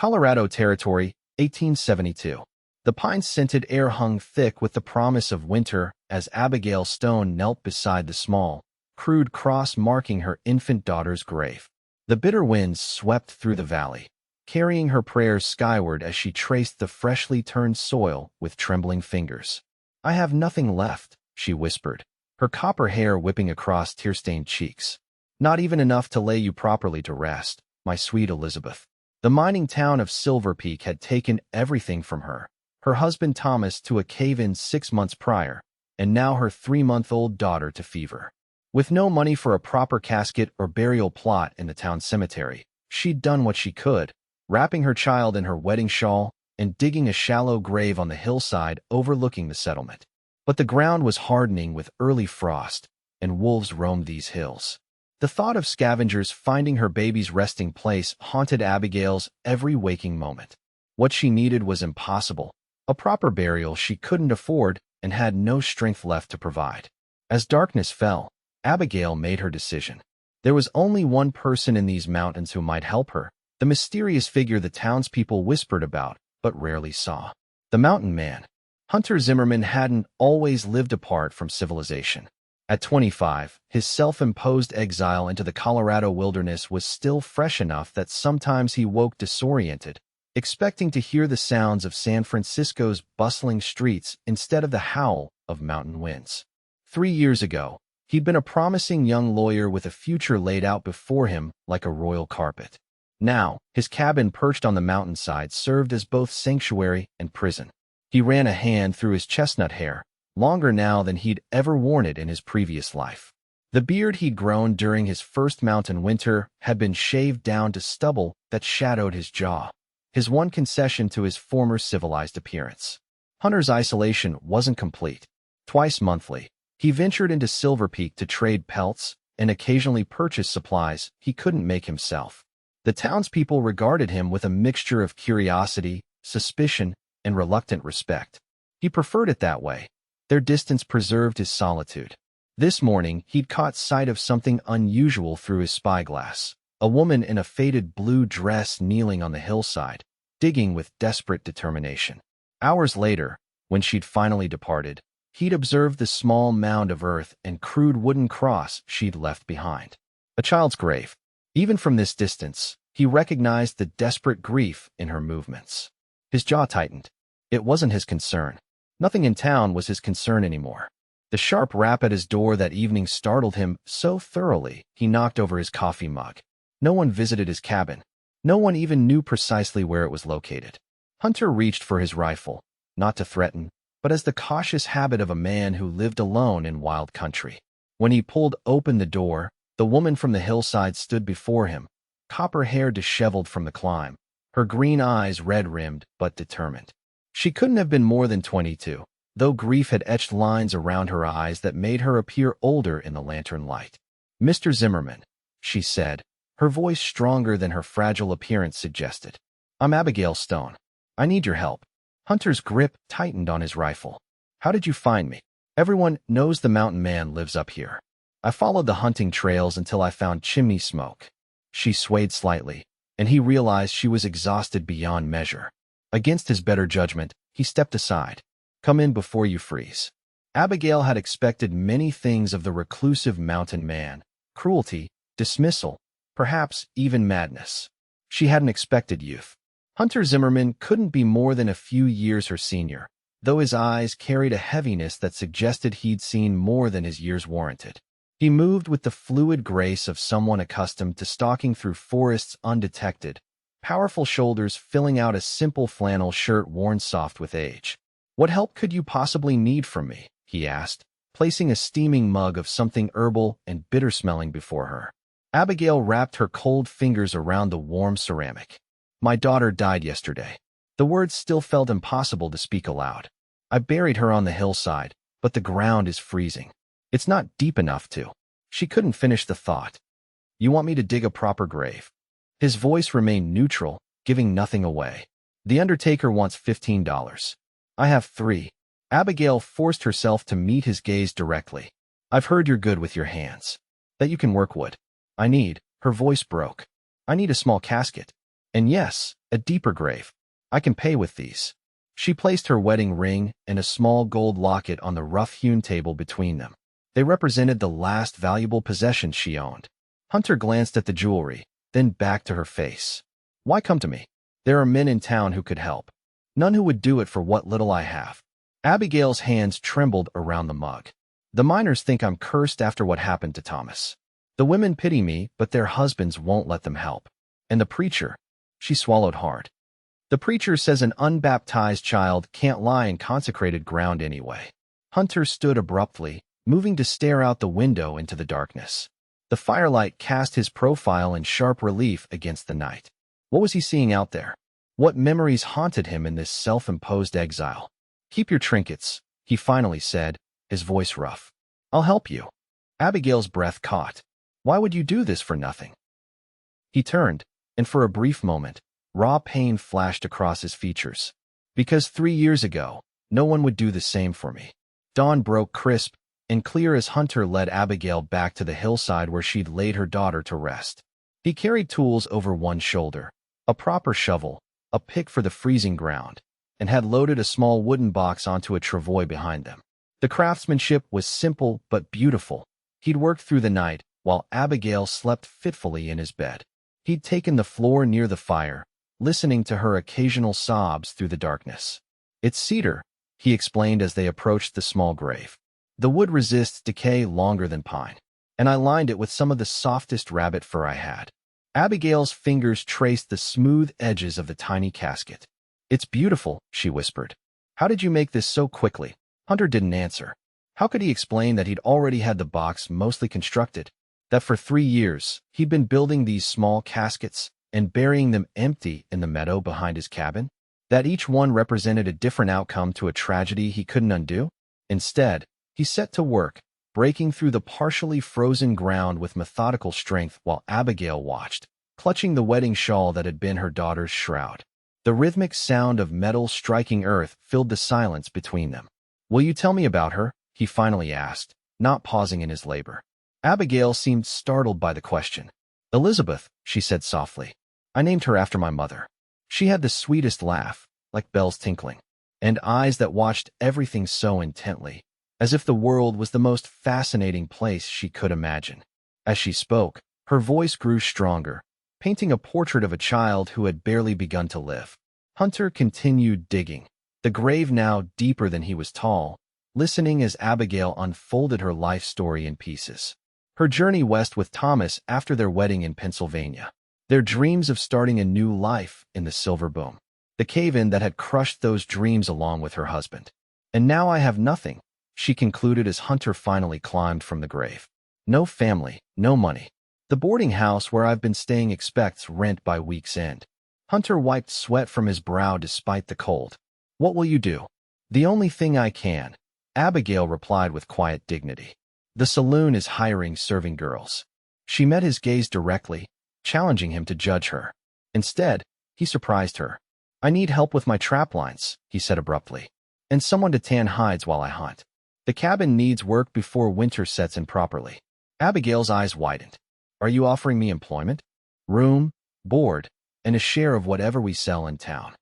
Colorado Territory, 1872. The pine-scented air hung thick with the promise of winter as Abigail Stone knelt beside the small, crude cross marking her infant daughter's grave. The bitter winds swept through the valley, carrying her prayers skyward as she traced the freshly turned soil with trembling fingers. "I have nothing left," she whispered, her copper hair whipping across tear-stained cheeks. "Not even enough to lay you properly to rest, my sweet Elizabeth." The mining town of Silver Peak had taken everything from her husband Thomas to a cave-in 6 months prior, and now her 3-month-old daughter to fever. With no money for a proper casket or burial plot in the town cemetery, she'd done what she could, wrapping her child in her wedding shawl and digging a shallow grave on the hillside overlooking the settlement. But the ground was hardening with early frost, and wolves roamed these hills. The thought of scavengers finding her baby's resting place haunted Abigail's every waking moment. What she needed was impossible, a proper burial she couldn't afford and had no strength left to provide. As darkness fell, Abigail made her decision. There was only one person in these mountains who might help her, the mysterious figure the townspeople whispered about but rarely saw. The Mountain Man. Hunter Zimmerman hadn't always lived apart from civilization. At 25, his self-imposed exile into the Colorado wilderness was still fresh enough that sometimes he woke disoriented, expecting to hear the sounds of San Francisco's bustling streets instead of the howl of mountain winds. 3 years ago, he'd been a promising young lawyer with a future laid out before him like a royal carpet. Now, his cabin perched on the mountainside served as both sanctuary and prison. He ran a hand through his chestnut hair, longer now than he'd ever worn it in his previous life. The beard he'd grown during his first mountain winter had been shaved down to stubble that shadowed his jaw, his one concession to his former civilized appearance. Hunter's isolation wasn't complete. Twice monthly, he ventured into Silver Peak to trade pelts and occasionally purchase supplies he couldn't make himself. The townspeople regarded him with a mixture of curiosity, suspicion, and reluctant respect. He preferred it that way. Their distance preserved his solitude. This morning, he'd caught sight of something unusual through his spyglass. A woman in a faded blue dress kneeling on the hillside, digging with desperate determination. Hours later, when she'd finally departed, he'd observed the small mound of earth and crude wooden cross she'd left behind. A child's grave. Even from this distance, he recognized the desperate grief in her movements. His jaw tightened. It wasn't his concern. Nothing in town was his concern anymore. The sharp rap at his door that evening startled him so thoroughly he knocked over his coffee mug. No one visited his cabin. No one even knew precisely where it was located. Hunter reached for his rifle, not to threaten, but as the cautious habit of a man who lived alone in wild country. When he pulled open the door, the woman from the hillside stood before him, copper hair disheveled from the climb, her green eyes red-rimmed but determined. She couldn't have been more than 22, though grief had etched lines around her eyes that made her appear older in the lantern light. "Mr. Zimmerman," she said, her voice stronger than her fragile appearance suggested. "I'm Abigail Stone. I need your help." Hunter's grip tightened on his rifle. "How did you find me?" "Everyone knows the Mountain Man lives up here. I followed the hunting trails until I found chimney smoke." She swayed slightly, and he realized she was exhausted beyond measure. Against his better judgment, he stepped aside. "Come in before you freeze." Abigail had expected many things of the reclusive mountain man: cruelty, dismissal, perhaps even madness. She hadn't expected youth. Hunter Zimmerman couldn't be more than a few years her senior, though his eyes carried a heaviness that suggested he'd seen more than his years warranted. He moved with the fluid grace of someone accustomed to stalking through forests undetected, powerful shoulders filling out a simple flannel shirt worn soft with age. "What help could you possibly need from me?" he asked, placing a steaming mug of something herbal and bitter-smelling before her. Abigail wrapped her cold fingers around the warm ceramic. "My daughter died yesterday." The words still felt impossible to speak aloud. "I buried her on the hillside, but the ground is freezing. It's not deep enough to." She couldn't finish the thought. "You want me to dig a proper grave?" His voice remained neutral, giving nothing away. "The undertaker wants $15. I have 3. Abigail forced herself to meet his gaze directly. "I've heard you're good with your hands. That you can work wood. Her voice broke. "I need a small casket." And yes, a deeper grave. I can pay with these. She placed her wedding ring and a small gold locket on the rough-hewn table between them. They represented the last valuable possession she owned. Hunter glanced at the jewelry, then back to her face. Why come to me? There are men in town who could help. None who would do it for what little I have. Abigail's hands trembled around the mug. The miners think I'm cursed after what happened to Thomas. The women pity me, but their husbands won't let them help. And the preacher? She swallowed hard. The preacher says an unbaptized child can't lie in consecrated ground anyway. Hunter stood abruptly, moving to stare out the window into the darkness. The firelight cast his profile in sharp relief against the night. What was he seeing out there? What memories haunted him in this self-imposed exile? Keep your trinkets, he finally said, his voice rough. I'll help you. Abigail's breath caught. Why would you do this for nothing? He turned, and for a brief moment, raw pain flashed across his features. Because 3 years ago, no one would do the same for me. Dawn broke crisp and clear as Hunter led Abigail back to the hillside where she'd laid her daughter to rest. He carried tools over one shoulder, a proper shovel, a pick for the freezing ground, and had loaded a small wooden box onto a travois behind them. The craftsmanship was simple but beautiful. He'd worked through the night, while Abigail slept fitfully in his bed. He'd taken the floor near the fire, listening to her occasional sobs through the darkness. It's cedar, he explained as they approached the small grave. The wood resists decay longer than pine, and I lined it with some of the softest rabbit fur I had. Abigail's fingers traced the smooth edges of the tiny casket. It's beautiful, she whispered. How did you make this so quickly? Hunter didn't answer. How could he explain that he'd already had the box mostly constructed? That for 3 years, he'd been building these small caskets and burying them empty in the meadow behind his cabin? That each one represented a different outcome to a tragedy he couldn't undo? Instead, he set to work, breaking through the partially frozen ground with methodical strength while Abigail watched, clutching the wedding shawl that had been her daughter's shroud. The rhythmic sound of metal striking earth filled the silence between them. Will you tell me about her? He finally asked, not pausing in his labor. Abigail seemed startled by the question. Elizabeth, she said softly. I named her after my mother. She had the sweetest laugh, like bells tinkling, and eyes that watched everything so intently, as if the world was the most fascinating place she could imagine. As she spoke, her voice grew stronger, painting a portrait of a child who had barely begun to live. Hunter continued digging, the grave now deeper than he was tall, listening as Abigail unfolded her life story in pieces. Her journey west with Thomas after their wedding in Pennsylvania. Their dreams of starting a new life in the Silver Boom. The cave-in that had crushed those dreams along with her husband. And now I have nothing, she concluded as Hunter finally climbed from the grave. No family, no money. The boarding house where I've been staying expects rent by week's end. Hunter wiped sweat from his brow despite the cold. What will you do? The only thing I can, Abigail replied with quiet dignity. The saloon is hiring serving girls. She met his gaze directly, challenging him to judge her. Instead, he surprised her. I need help with my trap lines, he said abruptly, and someone to tan hides while I hunt. The cabin needs work before winter sets in properly. Abigail's eyes widened. Are you offering me employment? Room, board, and a share of whatever we sell in town.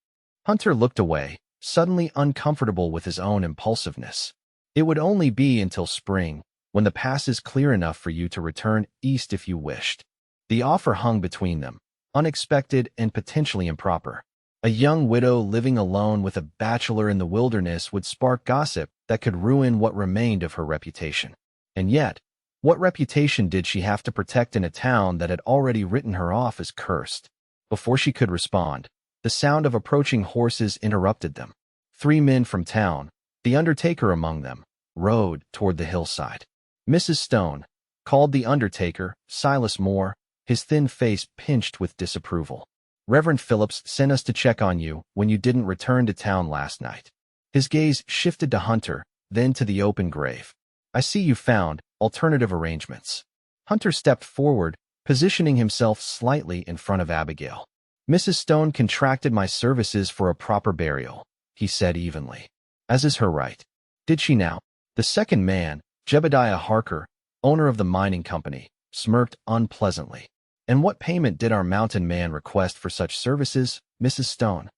Hunter looked away, suddenly uncomfortable with his own impulsiveness. It would only be until spring, when the pass is clear enough for you to return east if you wished. The offer hung between them, unexpected and potentially improper. A young widow living alone with a bachelor in the wilderness would spark gossip that could ruin what remained of her reputation. And yet, what reputation did she have to protect in a town that had already written her off as cursed? Before she could respond, the sound of approaching horses interrupted them. 3 men from town, the undertaker among them, rode toward the hillside. Mrs. Stone, called the undertaker, Silas Moore, his thin face pinched with disapproval. Reverend Phillips sent us to check on you when you didn't return to town last night. His gaze shifted to Hunter, then to the open grave. I see you found alternative arrangements. Hunter stepped forward, positioning himself slightly in front of Abigail. Mrs. Stone contracted my services for a proper burial, he said evenly. As is her right. Did she now? The second man, Jebediah Harker, owner of the mining company, smirked unpleasantly. And what payment did our mountain man request for such services, Mrs. Stone?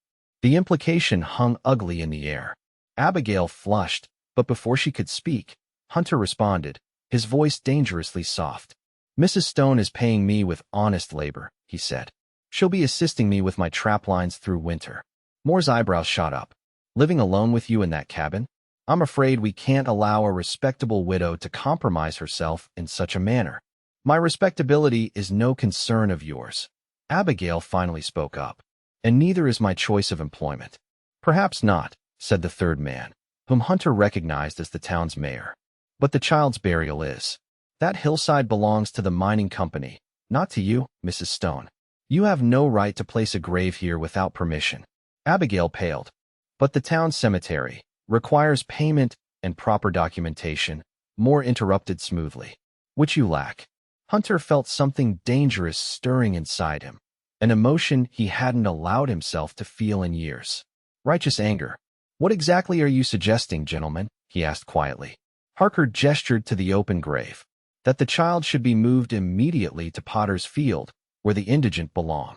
The implication hung ugly in the air. Abigail flushed, but before she could speak, Hunter responded, his voice dangerously soft. Mrs. Stone is paying me with honest labor, he said. She'll be assisting me with my trap lines through winter. Moore's eyebrows shot up. Living alone with you in that cabin? I'm afraid we can't allow a respectable widow to compromise herself in such a manner. My respectability is no concern of yours. Abigail finally spoke up. And neither is my choice of employment. Perhaps not, said the third man, whom Hunter recognized as the town's mayor. But the child's burial is. That hillside belongs to the mining company, not to you, Mrs. Stone. You have no right to place a grave here without permission. Abigail paled. But the town cemetery requires payment and proper documentation, Moore interrupted smoothly. Which you lack. Hunter felt something dangerous stirring inside him, an emotion he hadn't allowed himself to feel in years. Righteous anger. What exactly are you suggesting, gentlemen? He asked quietly. Harker gestured to the open grave. That the child should be moved immediately to Potter's Field, where the indigent belong.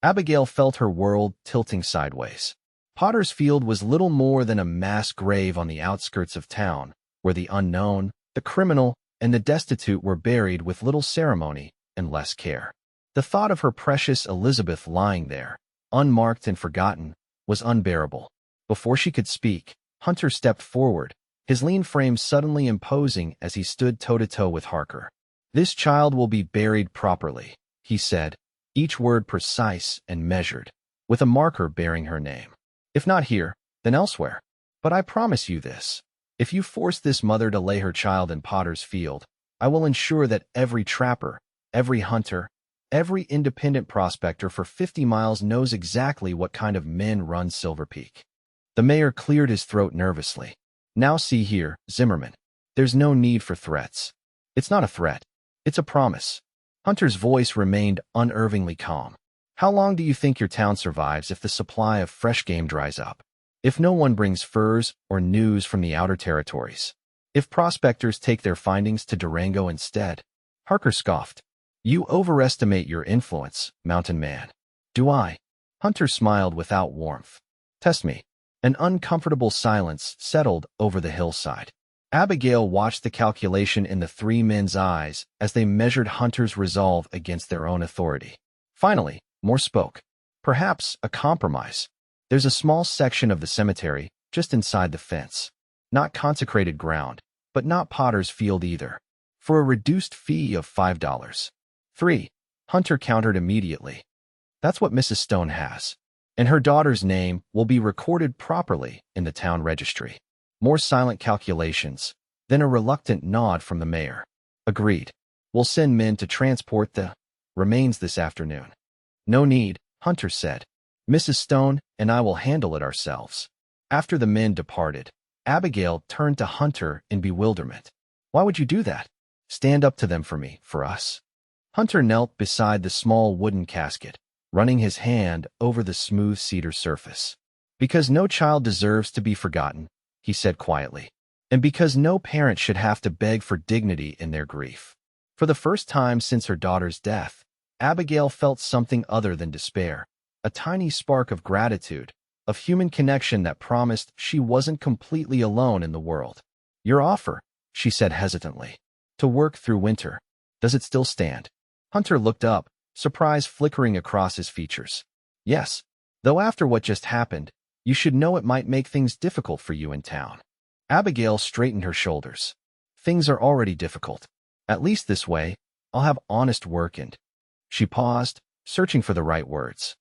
Abigail felt her world tilting sideways. Potter's Field was little more than a mass grave on the outskirts of town, where the unknown, the criminal, and the destitute were buried with little ceremony and less care. The thought of her precious Elizabeth lying there, unmarked and forgotten, was unbearable. Before she could speak, Hunter stepped forward, his lean frame suddenly imposing as he stood toe-to-toe with Harker. This child will be buried properly, he said, each word precise and measured, with a marker bearing her name. If not here, then elsewhere. But I promise you this. If you force this mother to lay her child in Potter's Field, I will ensure that every trapper, every hunter, every independent prospector for 50 miles knows exactly what kind of men run Silver Peak. The mayor cleared his throat nervously. Now see here, Zimmerman. There's no need for threats. It's not a threat. It's a promise. Hunter's voice remained unervingly calm. How long do you think your town survives if the supply of fresh game dries up? If no one brings furs or news from the outer territories? If prospectors take their findings to Durango instead? Harker scoffed. You overestimate your influence, mountain man. Do I? Hunter smiled without warmth. Test me. An uncomfortable silence settled over the hillside. Abigail watched the calculation in the three men's eyes as they measured Hunter's resolve against their own authority. Finally, Moore spoke. Perhaps a compromise. There's a small section of the cemetery just inside the fence. Not consecrated ground, but not Potter's Field either. For a reduced fee of $5. 3. Hunter countered immediately. That's what Mrs. Stone has. And her daughter's name will be recorded properly in the town registry. More silent calculations, then a reluctant nod from the mayor. Agreed. We'll send men to transport the remains this afternoon. No need, Hunter said. Mrs. Stone and I will handle it ourselves. After the men departed, Abigail turned to Hunter in bewilderment. Why would you do that? Stand up to them for me, for us. Hunter knelt beside the small wooden casket, running his hand over the smooth cedar surface. Because no child deserves to be forgotten, he said quietly, and because no parent should have to beg for dignity in their grief. For the first time since her daughter's death, Abigail felt something other than despair, a tiny spark of gratitude, of human connection that promised she wasn't completely alone in the world. Your offer, she said hesitantly, to work through winter, does it still stand? Hunter looked up, surprise flickering across his features. Yes, though after what just happened, you should know it might make things difficult for you in town. Abigail straightened her shoulders. Things are already difficult. At least this way, I'll have honest work and... She paused, searching for the right words.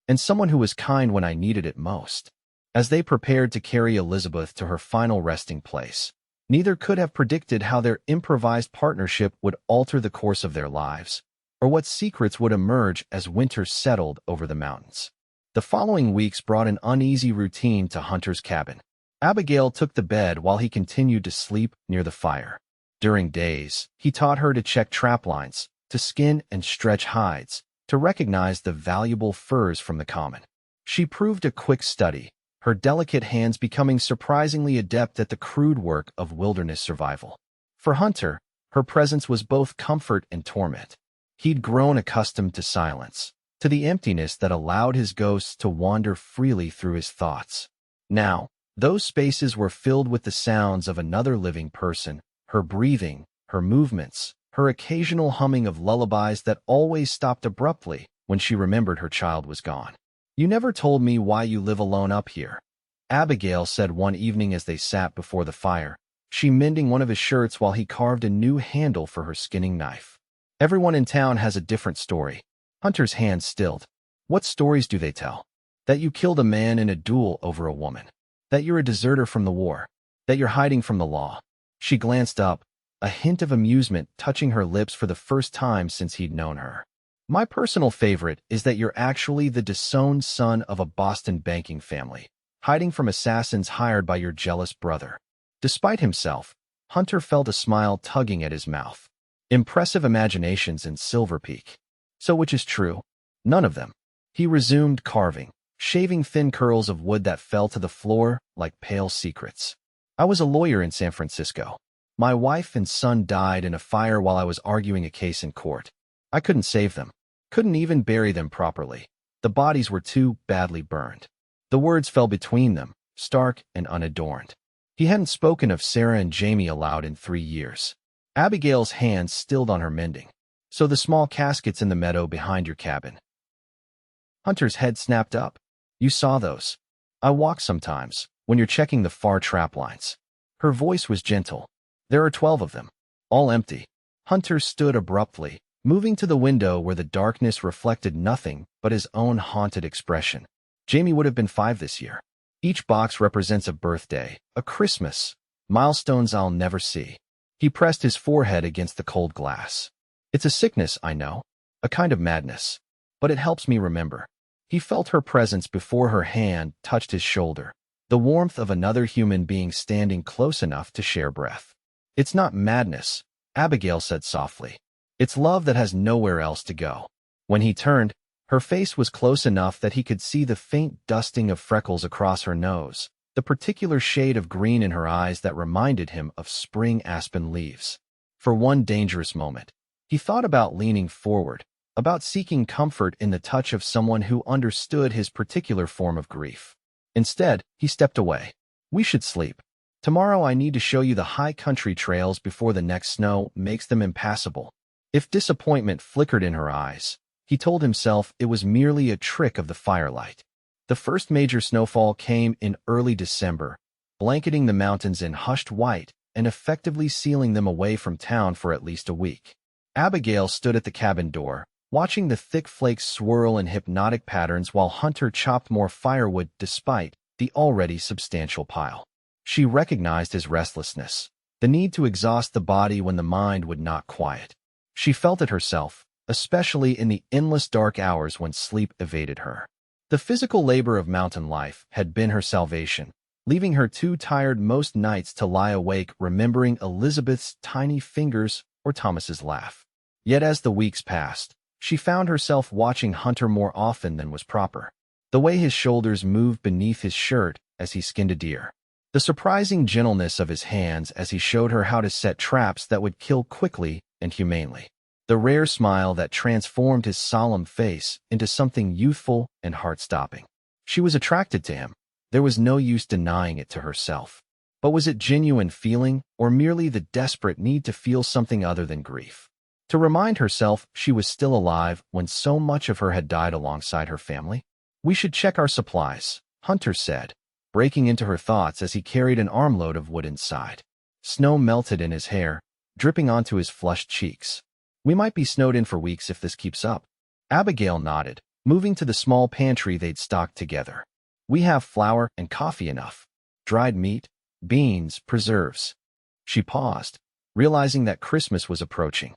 And someone who was kind when I needed it most. As they prepared to carry Elizabeth to her final resting place, neither could have predicted how their improvised partnership would alter the course of their lives, or what secrets would emerge as winter settled over the mountains. The following weeks brought an uneasy routine to Hunter's cabin. Abigail took the bed while he continued to sleep near the fire. During days, he taught her to check trap lines, to skin and stretch hides, to recognize the valuable furs from the common. She proved a quick study, her delicate hands becoming surprisingly adept at the crude work of wilderness survival. For Hunter, her presence was both comfort and torment. He'd grown accustomed to silence, to the emptiness that allowed his ghosts to wander freely through his thoughts. Now, those spaces were filled with the sounds of another living person, her breathing, her movements, her occasional humming of lullabies that always stopped abruptly when she remembered her child was gone. "You never told me why you live alone up here," Abigail said one evening as they sat before the fire, she mending one of his shirts while he carved a new handle for her skinning knife. "Everyone in town has a different story." Hunter's hand stilled. "What stories do they tell? That you killed a man in a duel over a woman. That you're a deserter from the war. That you're hiding from the law." She glanced up, a hint of amusement touching her lips for the first time since he'd known her. "My personal favorite is that you're actually the disowned son of a Boston banking family, hiding from assassins hired by your jealous brother." Despite himself, Hunter felt a smile tugging at his mouth. Impressive imaginations in Silver Peak. "So which is true?" "None of them." He resumed carving, shaving thin curls of wood that fell to the floor like pale secrets. "I was a lawyer in San Francisco. My wife and son died in a fire while I was arguing a case in court. I couldn't save them. Couldn't even bury them properly. The bodies were too badly burned." The words fell between them, stark and unadorned. He hadn't spoken of Sarah and Jamie aloud in 3 years. Abigail's hands stilled on her mending. "So the small caskets in the meadow behind your cabin." Hunter's head snapped up. "You saw those. I walk sometimes, when you're checking the far trap lines." Her voice was gentle. "There are 12 of them. All empty." Hunter stood abruptly, moving to the window where the darkness reflected nothing but his own haunted expression. "Jamie would have been 5 this year. Each box represents a birthday, a Christmas, milestones I'll never see." He pressed his forehead against the cold glass. "It's a sickness, I know, a kind of madness, but it helps me remember." He felt her presence before her hand touched his shoulder, the warmth of another human being standing close enough to share breath. "It's not madness," Abigail said softly. "It's love that has nowhere else to go." When he turned, her face was close enough that he could see the faint dusting of freckles across her nose, the particular shade of green in her eyes that reminded him of spring aspen leaves. For one dangerous moment, he thought about leaning forward, about seeking comfort in the touch of someone who understood his particular form of grief. Instead, he stepped away. "We should sleep. Tomorrow I need to show you the high country trails before the next snow makes them impassable." If disappointment flickered in her eyes, he told himself it was merely a trick of the firelight. The first major snowfall came in early December, blanketing the mountains in hushed white and effectively sealing them away from town for at least a week. Abigail stood at the cabin door, watching the thick flakes swirl in hypnotic patterns while Hunter chopped more firewood despite the already substantial pile. She recognized his restlessness, the need to exhaust the body when the mind would not quiet. She felt it herself, especially in the endless dark hours when sleep evaded her. The physical labor of mountain life had been her salvation, leaving her too tired most nights to lie awake remembering Elizabeth's tiny fingers or Thomas's laugh. Yet as the weeks passed, she found herself watching Hunter more often than was proper. The way his shoulders moved beneath his shirt as he skinned a deer. The surprising gentleness of his hands as he showed her how to set traps that would kill quickly and humanely. The rare smile that transformed his solemn face into something youthful and heart-stopping. She was attracted to him. There was no use denying it to herself. But was it genuine feeling or merely the desperate need to feel something other than grief? To remind herself she was still alive when so much of her had died alongside her family? "We should check our supplies," Hunter said, breaking into her thoughts as he carried an armload of wood inside. Snow melted in his hair, dripping onto his flushed cheeks. "We might be snowed in for weeks if this keeps up." Abigail nodded, moving to the small pantry they'd stocked together. "We have flour and coffee enough. Dried meat, beans, preserves." She paused, realizing that Christmas was approaching.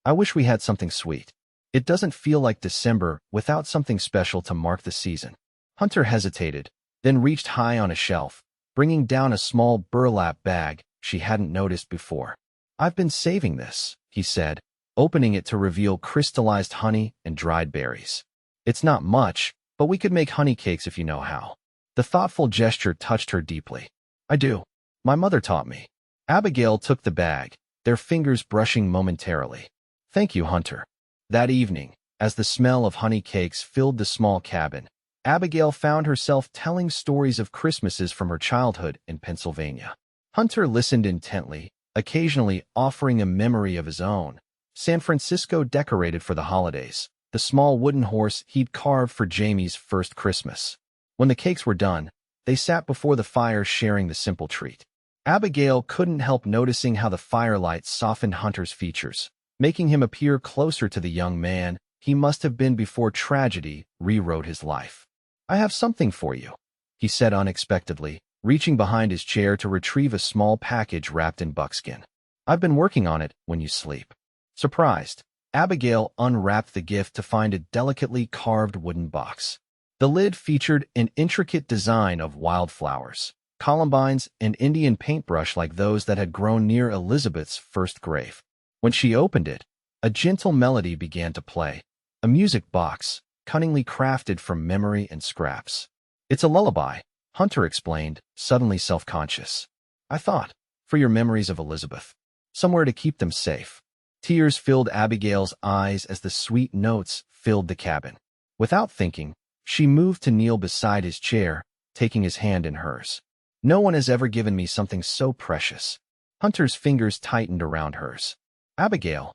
"I wish we had something sweet. It doesn't feel like December without something special to mark the season." Hunter hesitated, then reached high on a shelf, bringing down a small burlap bag she hadn't noticed before. "I've been saving this," he said, opening it to reveal crystallized honey and dried berries. "It's not much, but we could make honey cakes if you know how." The thoughtful gesture touched her deeply. "I do. My mother taught me." Abigail took the bag, their fingers brushing momentarily. "Thank you, Hunter." That evening, as the smell of honey cakes filled the small cabin, Abigail found herself telling stories of Christmases from her childhood in Pennsylvania. Hunter listened intently, occasionally offering a memory of his own. San Francisco decorated for the holidays, the small wooden horse he'd carved for Jamie's first Christmas. When the cakes were done, they sat before the fire sharing the simple treat. Abigail couldn't help noticing how the firelight softened Hunter's features, making him appear closer to the young man he must have been before tragedy rewrote his life. "I have something for you," he said unexpectedly, reaching behind his chair to retrieve a small package wrapped in buckskin. "I've been working on it when you sleep." Surprised, Abigail unwrapped the gift to find a delicately carved wooden box. The lid featured an intricate design of wildflowers, columbines, and Indian paintbrush like those that had grown near Elizabeth's first grave. When she opened it, a gentle melody began to play, a music box, cunningly crafted from memory and scraps. "It's a lullaby," Hunter explained, suddenly self-conscious. "I thought, for your memories of Elizabeth. Somewhere to keep them safe." Tears filled Abigail's eyes as the sweet notes filled the cabin. Without thinking, she moved to kneel beside his chair, taking his hand in hers. "No one has ever given me something so precious." Hunter's fingers tightened around hers. "Abigail."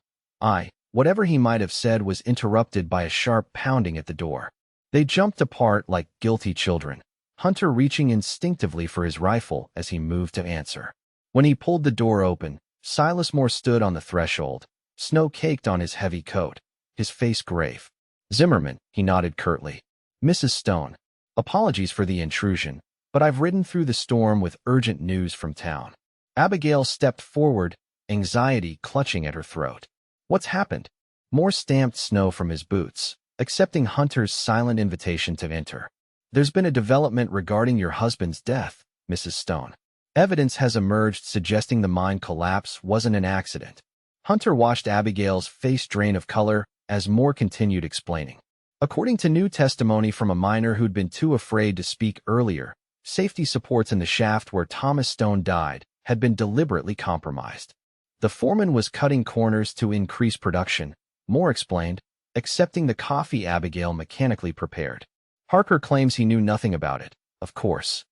Whatever he might have said was interrupted by a sharp pounding at the door. They jumped apart like guilty children, Hunter reaching instinctively for his rifle as he moved to answer. When he pulled the door open, Silas Moore stood on the threshold, snow caked on his heavy coat, his face grave. "Zimmerman," he nodded curtly. "Mrs. Stone, apologies for the intrusion, but I've ridden through the storm with urgent news from town." Abigail stepped forward, anxiety clutching at her throat. "What's happened?" Moore stamped snow from his boots, accepting Hunter's silent invitation to enter. "There's been a development regarding your husband's death, Mrs. Stone. Evidence has emerged suggesting the mine collapse wasn't an accident." Hunter watched Abigail's face drain of color as Moore continued explaining. "According to new testimony from a miner who'd been too afraid to speak earlier, safety supports in the shaft where Thomas Stone died had been deliberately compromised. The foreman was cutting corners to increase production," Moore explained, accepting the coffee Abigail mechanically prepared. "Harker claims he knew nothing about it, of course."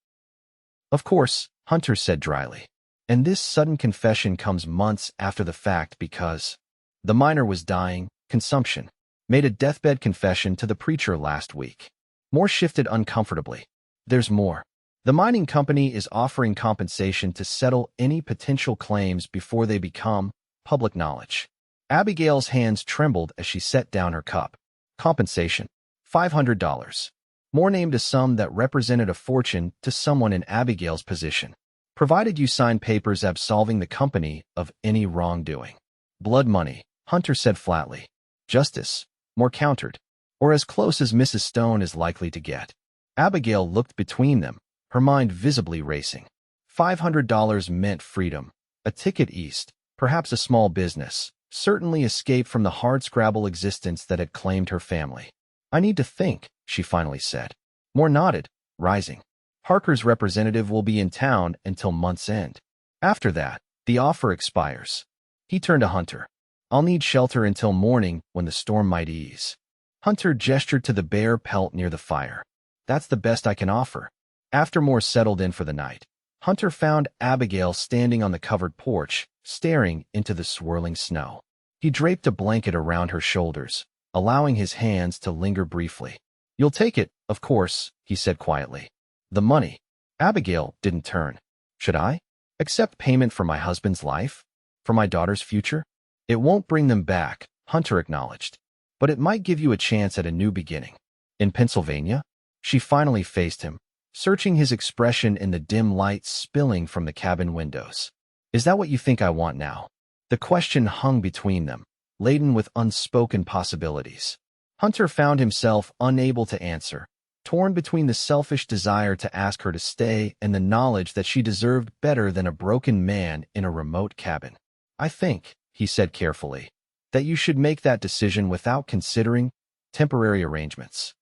"Of course," Hunter said dryly. "And this sudden confession comes months after the fact because the miner was dying, consumption. Made a deathbed confession to the preacher last week." Moore shifted uncomfortably. "There's more. The mining company is offering compensation to settle any potential claims before they become public knowledge." Abigail's hands trembled as she set down her cup. "Compensation. $500. Moore named a sum that represented a fortune to someone in Abigail's position, provided you sign papers absolving the company of any wrongdoing." "Blood money," Hunter said flatly. "Justice," Moore countered, "or as close as Mrs. Stone is likely to get." Abigail looked between them, her mind visibly racing. $500 meant freedom, a ticket east, perhaps a small business, certainly escape from the hardscrabble existence that had claimed her family. "I need to think," she finally said. Moore nodded, rising. "Harker's representative will be in town until month's end. After that, the offer expires." He turned to Hunter. "I'll need shelter until morning when the storm might ease." Hunter gestured to the bare pelt near the fire. "That's the best I can offer." After Moore settled in for the night, Hunter found Abigail standing on the covered porch, staring into the swirling snow. He draped a blanket around her shoulders, allowing his hands to linger briefly. "You'll take it, of course," he said quietly. "The money." Abigail didn't turn. "Should I? Accept payment for my husband's life? For my daughter's future?" "It won't bring them back," Hunter acknowledged. "But it might give you a chance at a new beginning." "In Pennsylvania?" She finally faced him, searching his expression in the dim light spilling from the cabin windows. "Is that what you think I want now?" The question hung between them, laden with unspoken possibilities. Hunter found himself unable to answer, torn between the selfish desire to ask her to stay and the knowledge that she deserved better than a broken man in a remote cabin. "I think," he said carefully, "that you should make that decision without considering temporary arrangements."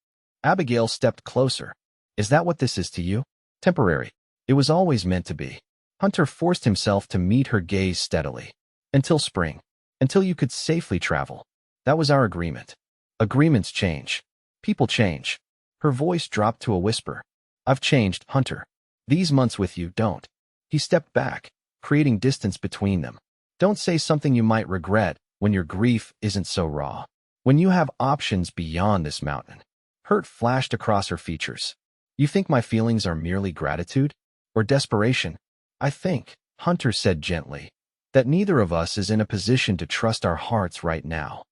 Abigail stepped closer. "Is that what this is to you? Temporary. It was always meant to be." Hunter forced himself to meet her gaze steadily. "Until spring. Until you could safely travel." That was our agreement. Agreements change. People change. Her voice dropped to a whisper. I've changed, Hunter. These months with you don't. He stepped back, creating distance between them. Don't say something you might regret when your grief isn't so raw. When you have options beyond this mountain. Hurt flashed across her features. You think my feelings are merely gratitude? Or desperation? I think, Hunter said gently, that neither of us is in a position to trust our hearts right now.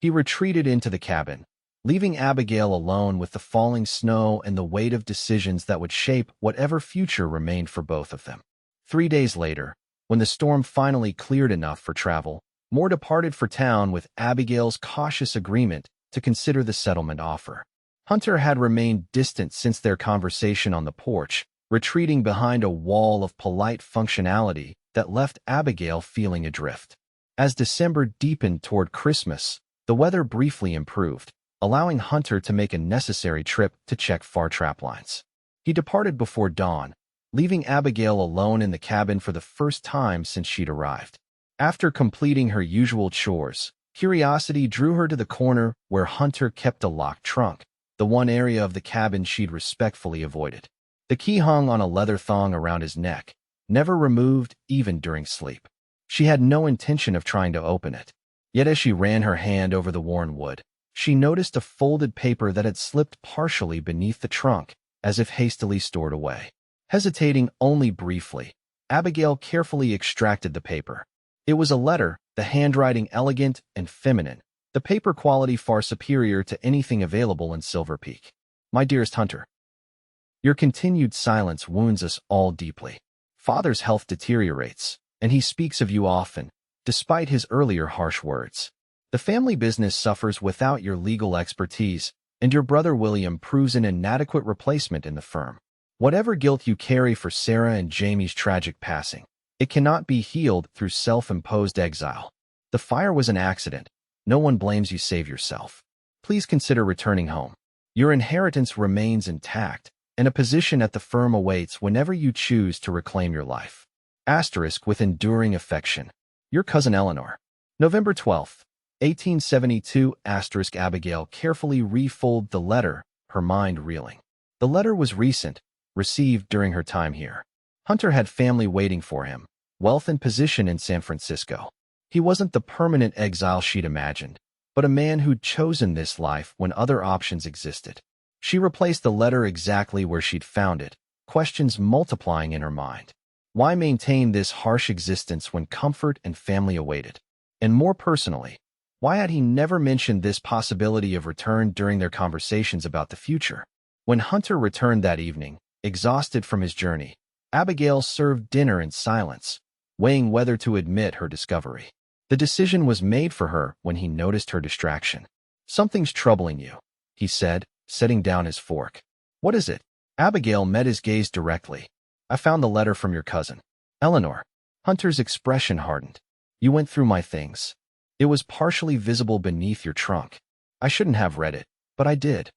He retreated into the cabin, leaving Abigail alone with the falling snow and the weight of decisions that would shape whatever future remained for both of them. 3 days later, when the storm finally cleared enough for travel, Moore departed for town with Abigail's cautious agreement to consider the settlement offer. Hunter had remained distant since their conversation on the porch, retreating behind a wall of polite functionality that left Abigail feeling adrift. As December deepened toward Christmas, the weather briefly improved, allowing Hunter to make a necessary trip to check far trap lines. He departed before dawn, leaving Abigail alone in the cabin for the first time since she'd arrived. After completing her usual chores, curiosity drew her to the corner where Hunter kept a locked trunk, the one area of the cabin she'd respectfully avoided. The key hung on a leather thong around his neck, never removed even during sleep. She had no intention of trying to open it. Yet as she ran her hand over the worn wood, she noticed a folded paper that had slipped partially beneath the trunk, as if hastily stored away. Hesitating only briefly, Abigail carefully extracted the paper. It was a letter, the handwriting elegant and feminine, the paper quality far superior to anything available in Silver Peak. My dearest Hunter, your continued silence wounds us all deeply. Father's health deteriorates, and he speaks of you often, despite his earlier harsh words. The family business suffers without your legal expertise, and your brother William proves an inadequate replacement in the firm. Whatever guilt you carry for Sarah and Jamie's tragic passing, it cannot be healed through self-imposed exile. The fire was an accident. No one blames you save yourself. Please consider returning home. Your inheritance remains intact, and a position at the firm awaits whenever you choose to reclaim your life. Asterisk with enduring affection. Your cousin Eleanor. November 12th, 1872. Asterisk Abigail carefully refolded the letter, her mind reeling. The letter was recent, received during her time here. Hunter had family waiting for him, wealth and position in San Francisco. He wasn't the permanent exile she'd imagined, but a man who'd chosen this life when other options existed. She replaced the letter exactly where she'd found it, questions multiplying in her mind. Why maintain this harsh existence when comfort and family awaited? And more personally, why had he never mentioned this possibility of return during their conversations about the future? When Hunter returned that evening, exhausted from his journey, Abigail served dinner in silence, weighing whether to admit her discovery. The decision was made for her when he noticed her distraction. Something's troubling you, he said, setting down his fork. What is it? Abigail met his gaze directly. I found the letter from your cousin, Eleanor. Hunter's expression hardened. You went through my things. It was partially visible beneath your trunk. I shouldn't have read it, but I did.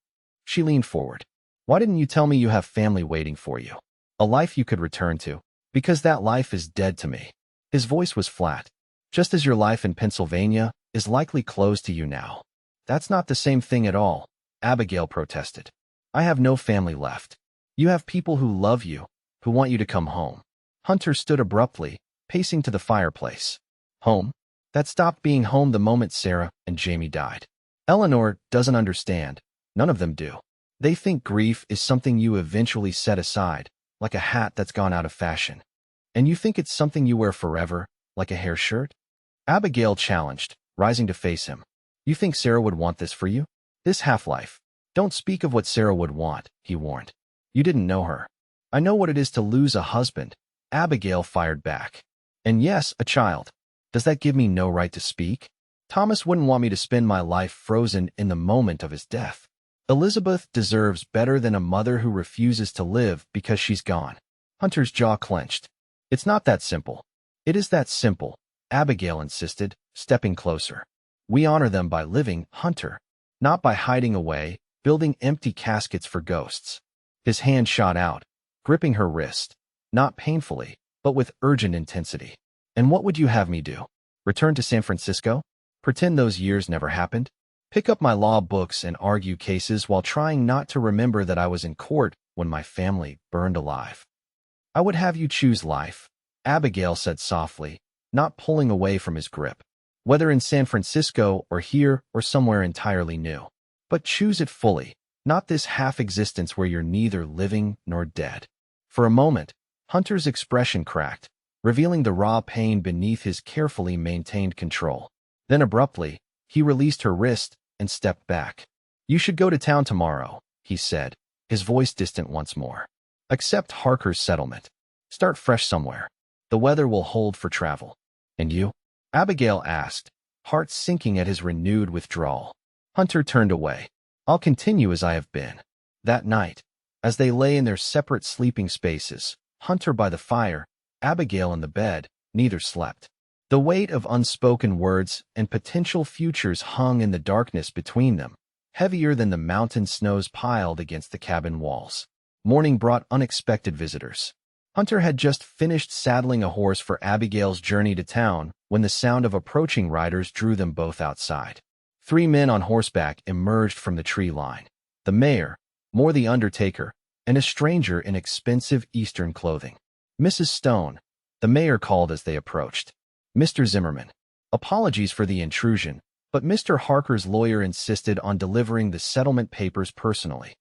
She leaned forward. Why didn't you tell me you have family waiting for you? A life you could return to? Because that life is dead to me. His voice was flat. Just as your life in Pennsylvania is likely closed to you now. That's not the same thing at all, Abigail protested. I have no family left. You have people who love you, who want you to come home. Hunter stood abruptly, pacing to the fireplace. Home? That stopped being home the moment Sarah and Jamie died. Eleanor doesn't understand. None of them do. They think grief is something you eventually set aside, like a hat that's gone out of fashion. And you think it's something you wear forever, like a hair shirt? Abigail challenged, rising to face him. You think Sarah would want this for you? This half-life? Don't speak of what Sarah would want, he warned. You didn't know her. I know what it is to lose a husband, Abigail fired back. And yes, a child. Does that give me no right to speak? Thomas wouldn't want me to spend my life frozen in the moment of his death. Elizabeth deserves better than a mother who refuses to live because she's gone. Hunter's jaw clenched. It's not that simple. It is that simple, Abigail insisted, stepping closer. We honor them by living, Hunter, not by hiding away, building empty caskets for ghosts. His hand shot out, gripping her wrist, not painfully, but with urgent intensity. And what would you have me do? Return to San Francisco? Pretend those years never happened? Pick up my law books and argue cases while trying not to remember that I was in court when my family burned alive. I would have you choose life, Abigail said softly, not pulling away from his grip. Whether in San Francisco or here or somewhere entirely new. But choose it fully, not this half-existence where you're neither living nor dead. For a moment, Hunter's expression cracked, revealing the raw pain beneath his carefully maintained control. Then abruptly, he released her wrist and stepped back. You should go to town tomorrow, he said, his voice distant once more. Accept Harker's settlement. Start fresh somewhere. The weather will hold for travel. And you? Abigail asked, heart sinking at his renewed withdrawal. Hunter turned away. I'll continue as I have been. That night, as they lay in their separate sleeping spaces, Hunter by the fire, Abigail in the bed, neither slept. The weight of unspoken words and potential futures hung in the darkness between them, heavier than the mountain snows piled against the cabin walls. Morning brought unexpected visitors. Hunter had just finished saddling a horse for Abigail's journey to town when the sound of approaching riders drew them both outside. 3 men on horseback emerged from the tree line. The mayor, more the undertaker, and a stranger in expensive Eastern clothing. Mrs. Stone, the mayor called as they approached. Mr. Zimmerman. Apologies for the intrusion, but Mr. Harker's lawyer insisted on delivering the settlement papers personally.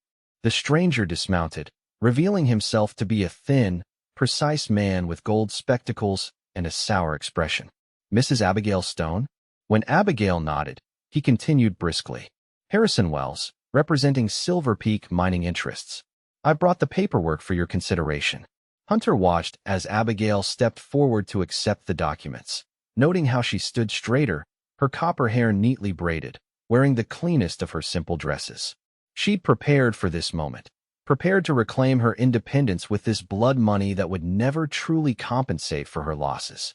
The stranger dismounted, revealing himself to be a thin, precise man with gold spectacles and a sour expression. Mrs. Abigail Stone? When Abigail nodded, he continued briskly. Harrison Wells, representing Silver Peak mining interests. I brought the paperwork for your consideration. Hunter watched as Abigail stepped forward to accept the documents, noting how she stood straighter, her copper hair neatly braided, wearing the cleanest of her simple dresses. She'd prepared for this moment, prepared to reclaim her independence with this blood money that would never truly compensate for her losses.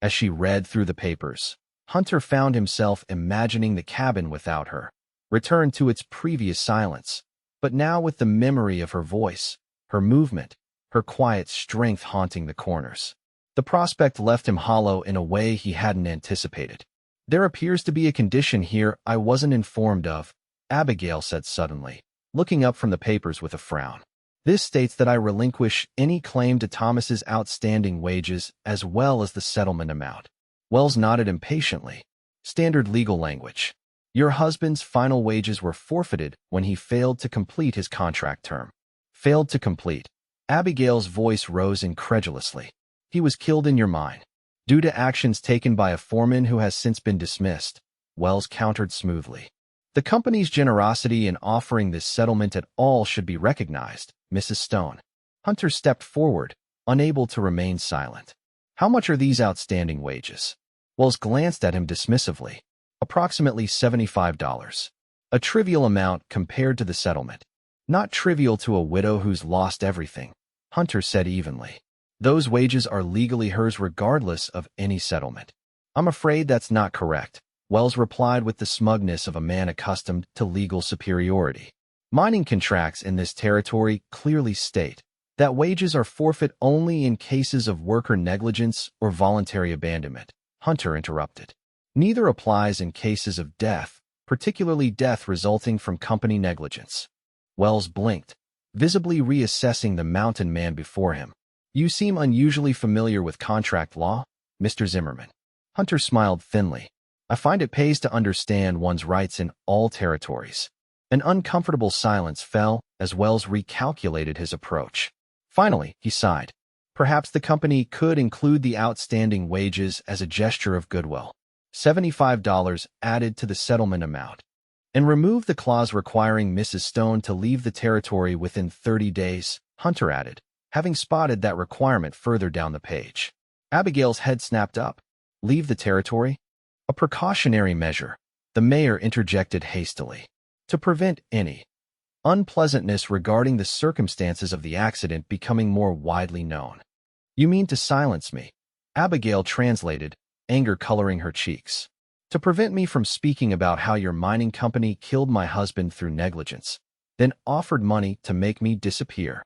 As she read through the papers, Hunter found himself imagining the cabin without her, returned to its previous silence, but now with the memory of her voice, her movement, her quiet strength haunting the corners. The prospect left him hollow in a way he hadn't anticipated. There appears to be a condition here I wasn't informed of, Abigail said suddenly, looking up from the papers with a frown. This states that I relinquish any claim to Thomas's outstanding wages as well as the settlement amount. Wells nodded impatiently. Standard legal language. Your husband's final wages were forfeited when he failed to complete his contract term. Failed to complete. Abigail's voice rose incredulously. He was killed in your mine. Due to actions taken by a foreman who has since been dismissed, Wells countered smoothly. The company's generosity in offering this settlement at all should be recognized, Mrs. Stone. Hunter stepped forward, unable to remain silent. How much are these outstanding wages? Wells glanced at him dismissively. Approximately $75. A trivial amount compared to the settlement. Not trivial to a widow who's lost everything, Hunter said evenly. Those wages are legally hers regardless of any settlement. I'm afraid that's not correct, Wells replied with the smugness of a man accustomed to legal superiority. Mining contracts in this territory clearly state that wages are forfeit only in cases of worker negligence or voluntary abandonment, Hunter interrupted. Neither applies in cases of death, particularly death resulting from company negligence. Wells blinked, visibly reassessing the mountain man before him. You seem unusually familiar with contract law, Mr. Zimmerman. Hunter smiled thinly. I find it pays to understand one's rights in all territories. An uncomfortable silence fell as Wells recalculated his approach. Finally, he sighed. Perhaps the company could include the outstanding wages as a gesture of goodwill. $75 added to the settlement amount. And remove the clause requiring Mrs. Stone to leave the territory within 30 days, Hunter added, having spotted that requirement further down the page. Abigail's head snapped up. Leave the territory? A precautionary measure, the mayor interjected hastily, to prevent any unpleasantness regarding the circumstances of the accident becoming more widely known. You mean to silence me? Abigail translated, anger coloring her cheeks. To prevent me from speaking about how your mining company killed my husband through negligence, then offered money to make me disappear.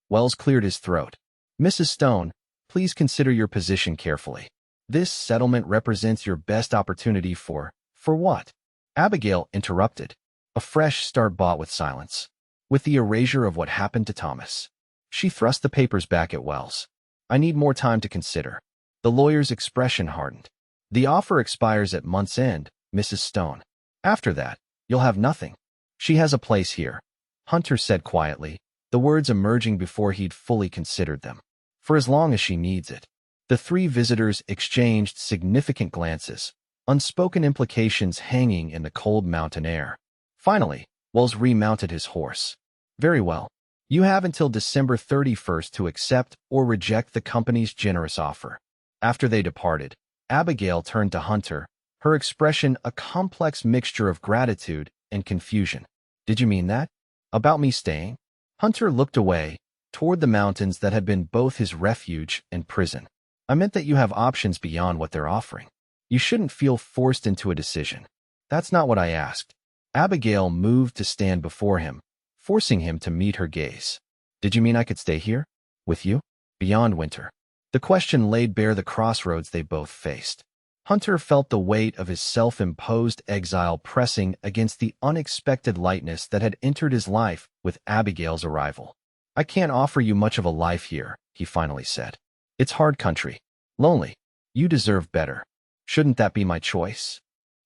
Wells cleared his throat. Mrs. Stone, please consider your position carefully. This settlement represents your best opportunity for what? Abigail interrupted. A fresh start bought with silence. With the erasure of what happened to Thomas. She thrust the papers back at Wells. I need more time to consider. The lawyer's expression hardened. The offer expires at month's end, Mrs. Stone. After that, you'll have nothing. She has a place here, Hunter said quietly, the words emerging before he'd fully considered them. For as long as she needs it. The three visitors exchanged significant glances, unspoken implications hanging in the cold mountain air. Finally, Wells remounted his horse. Very well. You have until December 31st to accept or reject the company's generous offer. After they departed, Abigail turned to Hunter, her expression a complex mixture of gratitude and confusion. Did you mean that? About me staying? Hunter looked away, toward the mountains that had been both his refuge and prison. I meant that you have options beyond what they're offering. You shouldn't feel forced into a decision. That's not what I asked. Abigail moved to stand before him, forcing him to meet her gaze. Did you mean I could stay here? With you? Beyond winter? The question laid bare the crossroads they both faced. Hunter felt the weight of his self-imposed exile pressing against the unexpected lightness that had entered his life with Abigail's arrival. I can't offer you much of a life here, he finally said. It's hard country. Lonely. You deserve better. Shouldn't that be my choice?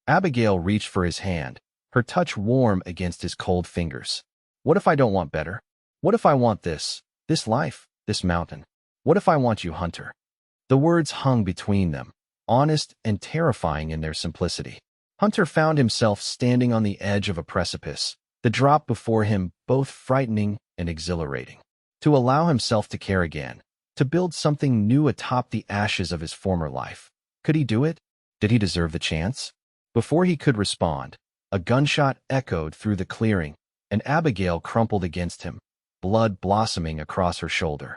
Abigail reached for his hand, her touch warm against his cold fingers. What if I don't want better? What if I want this life, this mountain? What if I want you, Hunter? The words hung between them, honest and terrifying in their simplicity. Hunter found himself standing on the edge of a precipice, the drop before him both frightening and exhilarating. To allow himself to care again, to build something new atop the ashes of his former life. Could he do it? Did he deserve the chance? Before he could respond, a gunshot echoed through the clearing, and Abigail crumpled against him, blood blossoming across her shoulder.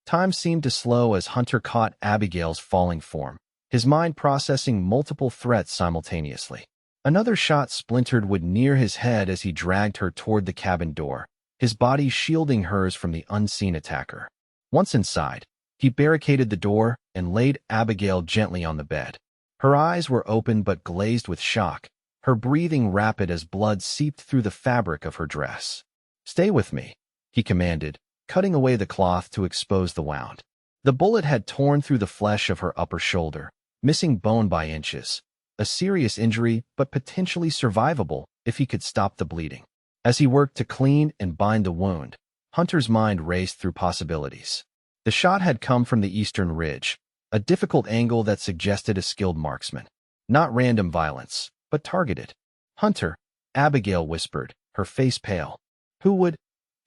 Time seemed to slow as Hunter caught Abigail's falling form, his mind processing multiple threats simultaneously. Another shot splintered wood near his head as he dragged her toward the cabin door, his body shielding hers from the unseen attacker. Once inside, he barricaded the door and laid Abigail gently on the bed. Her eyes were open but glazed with shock, her breathing rapid as blood seeped through the fabric of her dress. Stay with me, he commanded, cutting away the cloth to expose the wound. The bullet had torn through the flesh of her upper shoulder, missing bone by inches. A serious injury, but potentially survivable if he could stop the bleeding. As he worked to clean and bind the wound, Hunter's mind raced through possibilities. The shot had come from the eastern ridge, a difficult angle that suggested a skilled marksman. Not random violence, but targeted. Hunter, Abigail whispered, her face pale. Who would?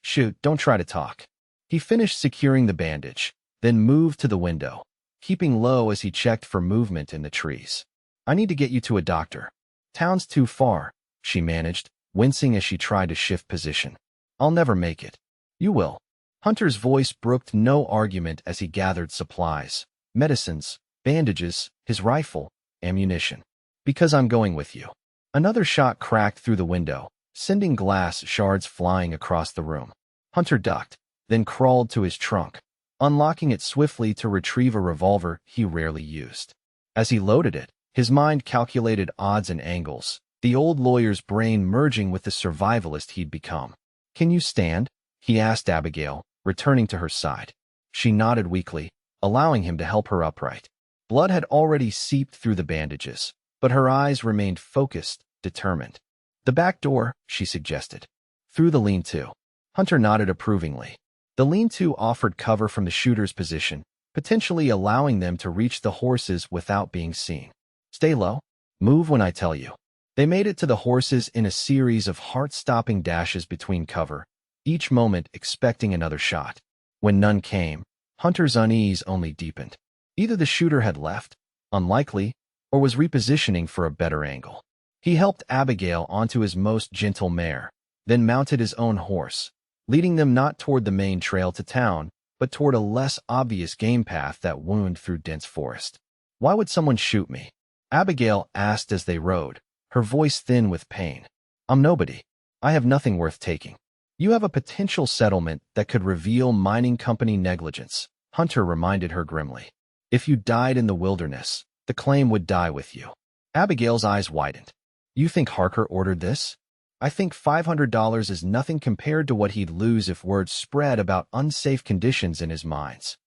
Shoot, don't try to talk. He finished securing the bandage, then moved to the window, keeping low as he checked for movement in the trees. I need to get you to a doctor. Town's too far, she managed, wincing as she tried to shift position. I'll never make it. You will. Hunter's voice brooked no argument as he gathered supplies, medicines, bandages, his rifle, ammunition. Because I'm going with you. Another shot cracked through the window, sending glass shards flying across the room. Hunter ducked, then crawled to his trunk, unlocking it swiftly to retrieve a revolver he rarely used. As he loaded it, his mind calculated odds and angles, the old lawyer's brain merging with the survivalist he'd become. Can you stand? He asked Abigail, returning to her side. She nodded weakly, allowing him to help her upright. Blood had already seeped through the bandages, but her eyes remained focused, determined. The back door, she suggested. Through the lean-to. Hunter nodded approvingly. The lean-to offered cover from the shooter's position, potentially allowing them to reach the horses without being seen. Stay low. Move when I tell you. They made it to the horses in a series of heart-stopping dashes between cover, each moment expecting another shot. When none came, Hunter's unease only deepened. Either the shooter had left, unlikely, or was repositioning for a better angle. He helped Abigail onto his most gentle mare, then mounted his own horse, leading them not toward the main trail to town, but toward a less obvious game path that wound through dense forest. Why would someone shoot me? Abigail asked as they rode, her voice thin with pain. I'm nobody. I have nothing worth taking. You have a potential settlement that could reveal mining company negligence, Hunter reminded her grimly. If you died in the wilderness, the claim would die with you. Abigail's eyes widened. You think Harker ordered this? I think $500 is nothing compared to what he'd lose if word spread about unsafe conditions in his mines.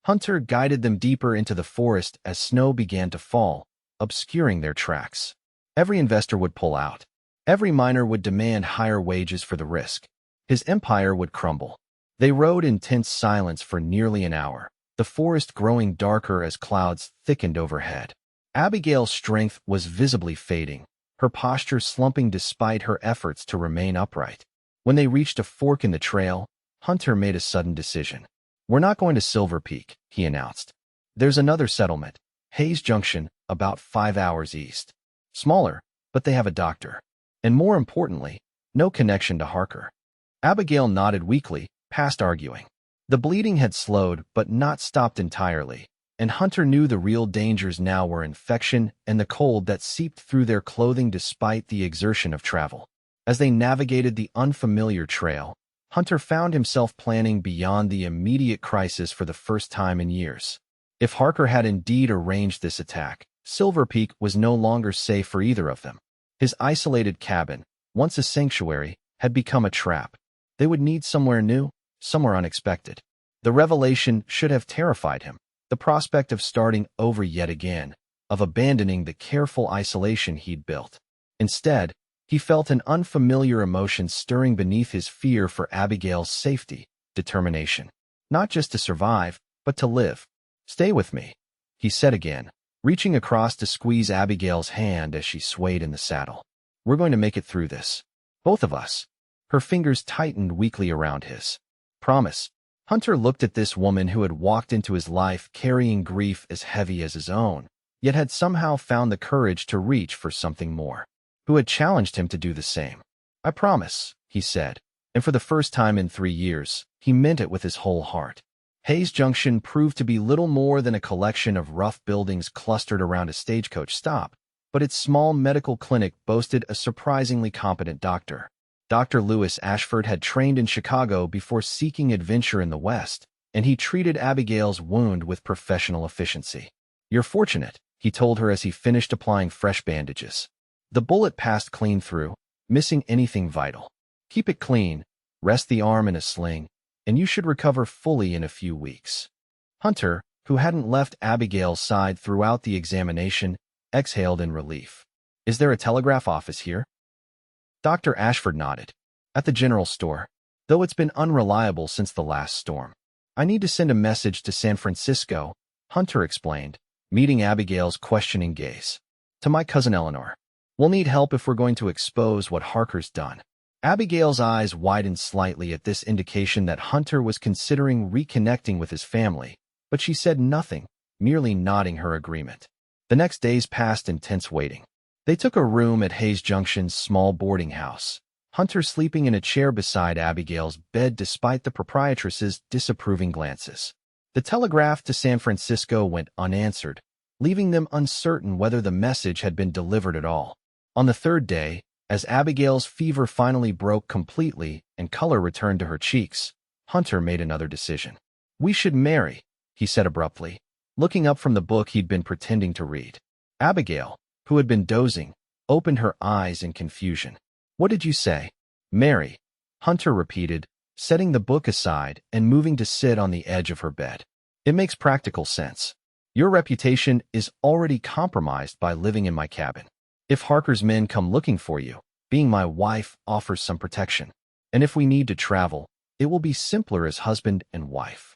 Hunter guided them deeper into the forest as snow began to fall, obscuring their tracks. Every investor would pull out. Every miner would demand higher wages for the risk. His empire would crumble. They rode in tense silence for nearly an hour, the forest growing darker as clouds thickened overhead. Abigail's strength was visibly fading, her posture slumping despite her efforts to remain upright. When they reached a fork in the trail, Hunter made a sudden decision. We're not going to Silver Peak, he announced. There's another settlement, Hayes Junction, about 5 hours east. Smaller, but they have a doctor. And more importantly, no connection to Harker. Abigail nodded weakly, past arguing. The bleeding had slowed but not stopped entirely, and Hunter knew the real dangers now were infection and the cold that seeped through their clothing despite the exertion of travel. As they navigated the unfamiliar trail, Hunter found himself planning beyond the immediate crisis for the first time in years. If Harker had indeed arranged this attack, Silver Peak was no longer safe for either of them. His isolated cabin, once a sanctuary, had become a trap. They would need somewhere new, somewhere unexpected. The revelation should have terrified him, the prospect of starting over yet again, of abandoning the careful isolation he'd built. Instead, he felt an unfamiliar emotion stirring beneath his fear for Abigail's safety, determination. Not just to survive, but to live. Stay with me, he said again, reaching across to squeeze Abigail's hand as she swayed in the saddle. We're going to make it through this. Both of us. Her fingers tightened weakly around his. Promise. Hunter looked at this woman who had walked into his life carrying grief as heavy as his own, yet had somehow found the courage to reach for something more. Who had challenged him to do the same. I promise, he said, and for the first time in 3 years, he meant it with his whole heart. Hayes Junction proved to be little more than a collection of rough buildings clustered around a stagecoach stop, but its small medical clinic boasted a surprisingly competent doctor. Dr. Lewis Ashford had trained in Chicago before seeking adventure in the West, and he treated Abigail's wound with professional efficiency. You're fortunate, he told her as he finished applying fresh bandages. The bullet passed clean through, missing anything vital. Keep it clean, rest the arm in a sling, and you should recover fully in a few weeks. Hunter, who hadn't left Abigail's side throughout the examination, exhaled in relief. Is there a telegraph office here? Dr. Ashford nodded. At the general store, though it's been unreliable since the last storm. I need to send a message to San Francisco, Hunter explained, meeting Abigail's questioning gaze. To my cousin Eleanor. We'll need help if we're going to expose what Harker's done. Abigail's eyes widened slightly at this indication that Hunter was considering reconnecting with his family, but she said nothing, merely nodding her agreement. The next days passed in tense waiting. They took a room at Hayes Junction's small boarding house, Hunter sleeping in a chair beside Abigail's bed despite the proprietress's disapproving glances. The telegraph to San Francisco went unanswered, leaving them uncertain whether the message had been delivered at all. On the third day, as Abigail's fever finally broke completely and color returned to her cheeks, Hunter made another decision. We should marry, he said abruptly, looking up from the book he'd been pretending to read. Abigail, who had been dozing, opened her eyes in confusion. What did you say? Marry, Hunter repeated, setting the book aside and moving to sit on the edge of her bed. It makes practical sense. Your reputation is already compromised by living in my cabin. If Harker's men come looking for you, being my wife offers some protection. And if we need to travel, it will be simpler as husband and wife.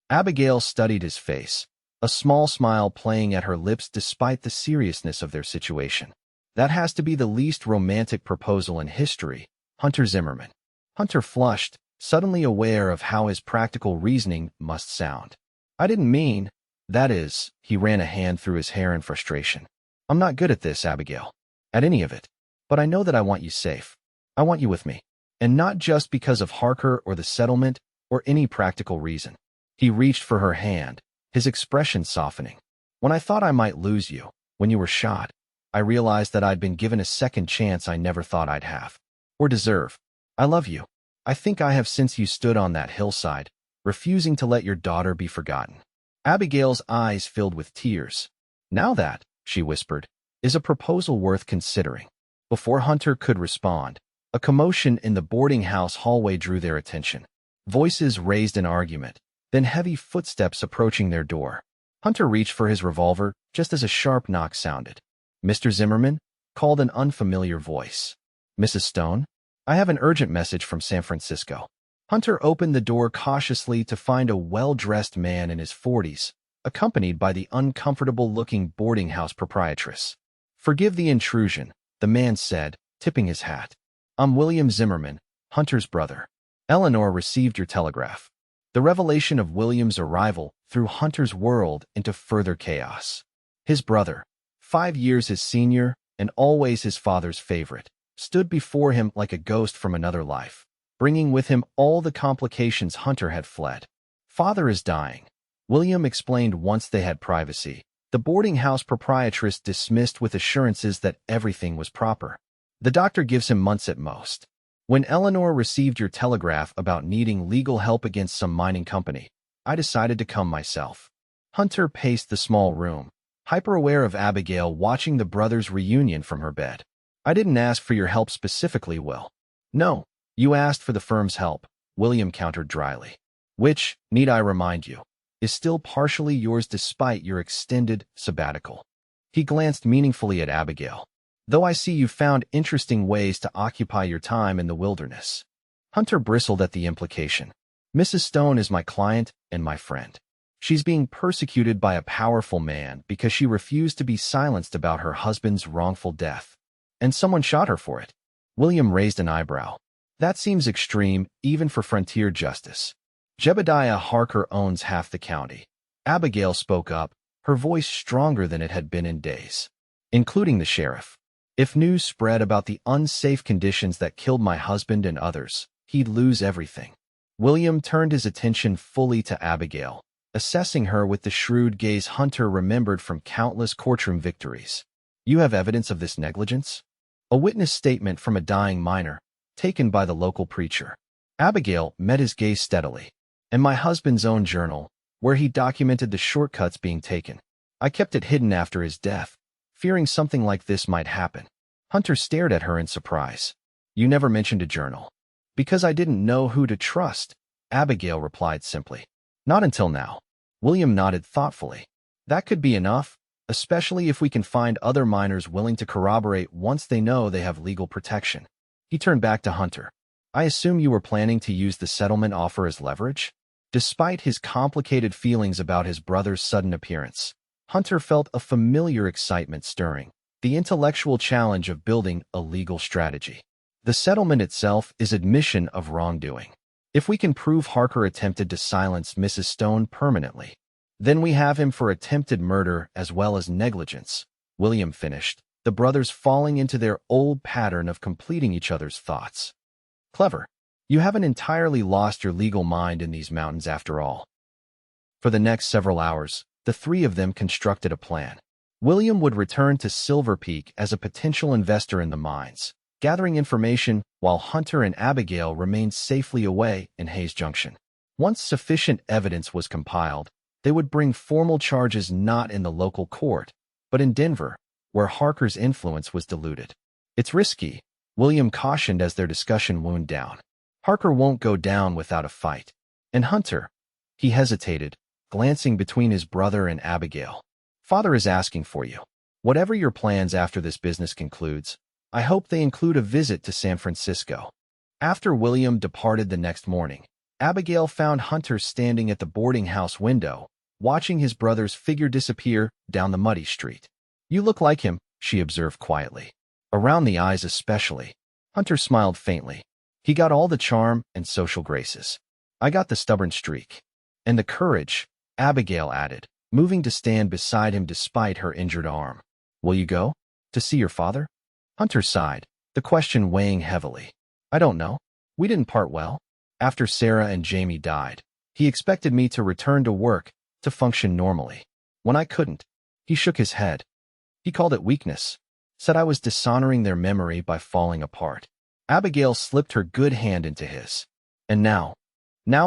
Abigail studied his face, a small smile playing at her lips despite the seriousness of their situation. That has to be the least romantic proposal in history, Hunter Zimmerman. Hunter flushed, suddenly aware of how his practical reasoning must sound. I didn't mean, that is, he ran a hand through his hair in frustration. I'm not good at this, Abigail. At any of it. But I know that I want you safe. I want you with me. And not just because of Harker or the settlement or any practical reason. He reached for her hand, his expression softening. When I thought I might lose you, when you were shot, I realized that I'd been given a second chance I never thought I'd have. Or deserve. I love you. I think I have since you stood on that hillside, refusing to let your daughter be forgotten. Abigail's eyes filled with tears. Now that, she whispered, is a proposal worth considering. Before Hunter could respond, a commotion in the boarding house hallway drew their attention. Voices raised in argument, then heavy footsteps approaching their door. Hunter reached for his revolver just as a sharp knock sounded. "Mr. Zimmerman?" called an unfamiliar voice. "Mrs. Stone? I have an urgent message from San Francisco." Hunter opened the door cautiously to find a well-dressed man in his 40s, accompanied by the uncomfortable-looking boarding house proprietress. "Forgive the intrusion," the man said, tipping his hat. "I'm William Zimmerman, Hunter's brother. Eleanor received your telegraph." The revelation of William's arrival threw Hunter's world into further chaos. His brother, 5 years his senior and always his father's favorite, stood before him like a ghost from another life, bringing with him all the complications Hunter had fled. "Father is dying," William explained once they had privacy. The boarding house proprietress dismissed with assurances that everything was proper. "The doctor gives him months at most. When Eleanor received your telegraph about needing legal help against some mining company, I decided to come myself." Hunter paced the small room, hyper-aware of Abigail watching the brothers' reunion from her bed. "I didn't ask for your help specifically, Will." "No, you asked for the firm's help," William countered dryly. "Which, need I remind you, is still partially yours despite your extended sabbatical." He glanced meaningfully at Abigail. "Though I see you've found interesting ways to occupy your time in the wilderness." Hunter bristled at the implication. "Mrs. Stone is my client and my friend. She's being persecuted by a powerful man because she refused to be silenced about her husband's wrongful death. And someone shot her for it." William raised an eyebrow. "That seems extreme, even for frontier justice. Jebediah Harker owns half the county." Abigail spoke up, her voice stronger than it had been in days. "Including the sheriff. If news spread about the unsafe conditions that killed my husband and others, he'd lose everything." William turned his attention fully to Abigail, assessing her with the shrewd gaze Hunter remembered from countless courtroom victories. "You have evidence of this negligence?" A witness statement from a dying miner, taken by the local preacher. Abigail met his gaze steadily. "And my husband's own journal, where he documented the shortcuts being taken. I kept it hidden after his death, fearing something like this might happen." Hunter stared at her in surprise. "You never mentioned a journal." "Because I didn't know who to trust," Abigail replied simply. "Not until now." William nodded thoughtfully. "That could be enough, especially if we can find other miners willing to corroborate once they know they have legal protection." He turned back to Hunter. "I assume you were planning to use the settlement offer as leverage?" Despite his complicated feelings about his brother's sudden appearance, Hunter felt a familiar excitement stirring, the intellectual challenge of building a legal strategy. The settlement itself is admission of wrongdoing. If we can prove Harker attempted to silence Mrs. Stone permanently, then we have him for attempted murder as well as negligence, William finished, the brothers falling into their old pattern of completing each other's thoughts. "Clever. You haven't entirely lost your legal mind in these mountains after all." For the next several hours, the three of them constructed a plan. William would return to Silver Peak as a potential investor in the mines, gathering information while Hunter and Abigail remained safely away in Hayes Junction. Once sufficient evidence was compiled, they would bring formal charges not in the local court, but in Denver, where Harker's influence was diluted. "It's risky," William cautioned as their discussion wound down. "Harker won't go down without a fight. And Hunter," he hesitated, glancing between his brother and Abigail. "Father is asking for you. Whatever your plans after this business concludes, I hope they include a visit to San Francisco." After William departed the next morning, Abigail found Hunter standing at the boarding house window, watching his brother's figure disappear down the muddy street. "You look like him," she observed quietly. "Around the eyes especially." Hunter smiled faintly. "He got all the charm and social graces. I got the stubborn streak." "And the courage," Abigail added, moving to stand beside him despite her injured arm. "Will you go? To see your father?" Hunter sighed, the question weighing heavily. "I don't know. We didn't part well. After Sarah and Jamie died, he expected me to return to work, to function normally. When I couldn't, he shook his head. He called it weakness, said I was dishonoring their memory by falling apart." Abigail slipped her good hand into his. "And now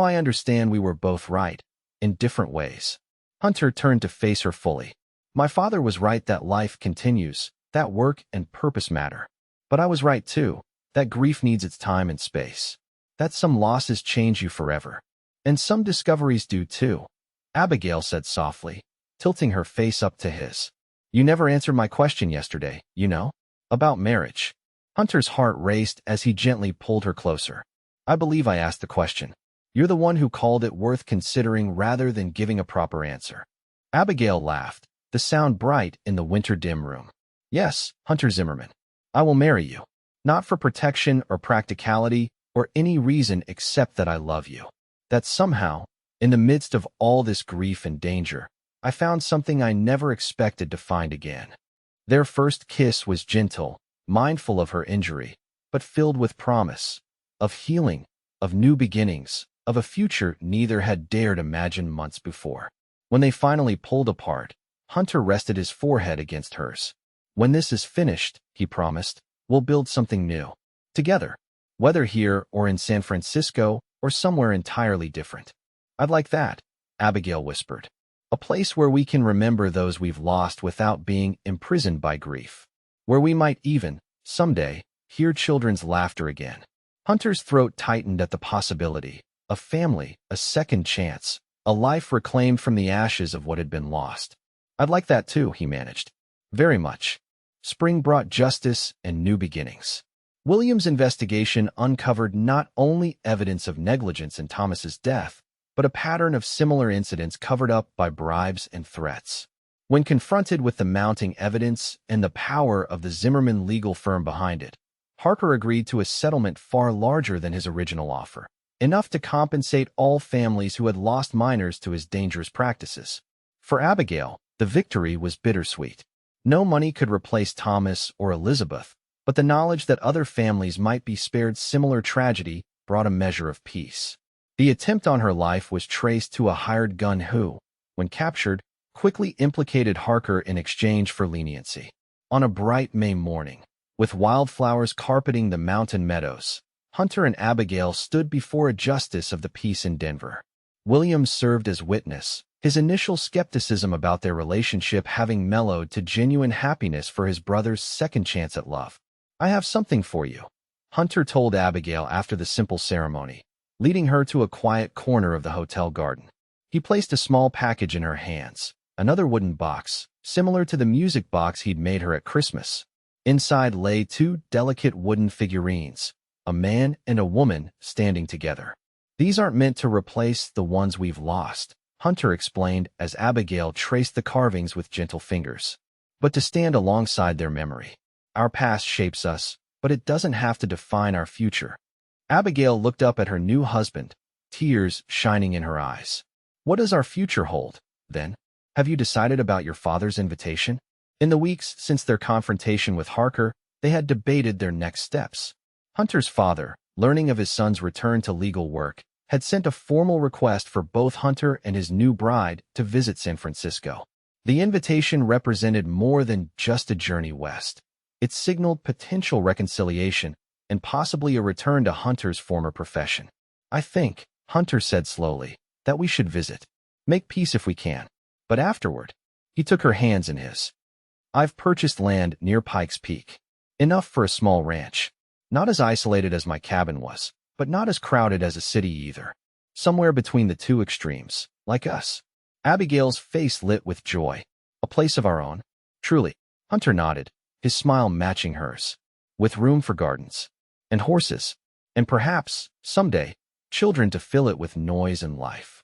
I understand we were both right, in different ways." Hunter turned to face her fully. My father was right that life continues, that work and purpose matter. But I was right too, that grief needs its time and space. That some losses change you forever. And some discoveries do too, Abigail said softly, tilting her face up to his. You never answered my question yesterday, you know? About marriage. Hunter's heart raced as he gently pulled her closer. I believe I asked the question. You're the one who called it worth considering rather than giving a proper answer. Abigail laughed, the sound bright in the winter dim room. Yes, Hunter Zimmerman. I will marry you. Not for protection or practicality or any reason except that I love you. That somehow, in the midst of all this grief and danger, I found something I never expected to find again. Their first kiss was gentle, mindful of her injury, but filled with promise, of healing, of new beginnings, of a future neither had dared imagine months before. When they finally pulled apart, Hunter rested his forehead against hers. When this is finished, he promised, we'll build something new. Together. Whether here or in San Francisco or somewhere entirely different. I'd like that, Abigail whispered. A place where we can remember those we've lost without being imprisoned by grief. Where we might even, someday, hear children's laughter again. Hunter's throat tightened at the possibility. A family, a second chance, a life reclaimed from the ashes of what had been lost. I'd like that too, he managed. Very much. Spring brought justice and new beginnings. William's investigation uncovered not only evidence of negligence in Thomas's death, but a pattern of similar incidents covered up by bribes and threats. When confronted with the mounting evidence and the power of the Zimmerman legal firm behind it, Harker agreed to a settlement far larger than his original offer, enough to compensate all families who had lost minors to his dangerous practices. For Abigail, the victory was bittersweet. No money could replace Thomas or Elizabeth, but the knowledge that other families might be spared similar tragedy brought a measure of peace. The attempt on her life was traced to a hired gun who, when captured, quickly implicated Harker in exchange for leniency. On a bright May morning, with wildflowers carpeting the mountain meadows, Hunter and Abigail stood before a justice of the peace in Denver. William served as witness, his initial skepticism about their relationship having mellowed to genuine happiness for his brother's second chance at love. I have something for you, Hunter told Abigail after the simple ceremony, leading her to a quiet corner of the hotel garden. He placed a small package in her hands, another wooden box, similar to the music box he'd made her at Christmas. Inside lay two delicate wooden figurines, a man and a woman standing together. These aren't meant to replace the ones we've lost, Hunter explained as Abigail traced the carvings with gentle fingers, but to stand alongside their memory. Our past shapes us, but it doesn't have to define our future. Abigail looked up at her new husband, tears shining in her eyes. What does our future hold, then? Have you decided about your father's invitation? In the weeks since their confrontation with Harker, they had debated their next steps. Hunter's father, learning of his son's return to legal work, had sent a formal request for both Hunter and his new bride to visit San Francisco. The invitation represented more than just a journey west. It signaled potential reconciliation and possibly a return to Hunter's former profession. I think, Hunter said slowly, that we should visit. Make peace if we can. But afterward, he took her hands in his. I've purchased land near Pikes Peak. Enough for a small ranch. Not as isolated as my cabin was, but not as crowded as a city either. Somewhere between the two extremes, like us. Abigail's face lit with joy. A place of our own. Truly. Hunter nodded, his smile matching hers. With room for gardens. And horses. And perhaps, someday, children to fill it with noise and life.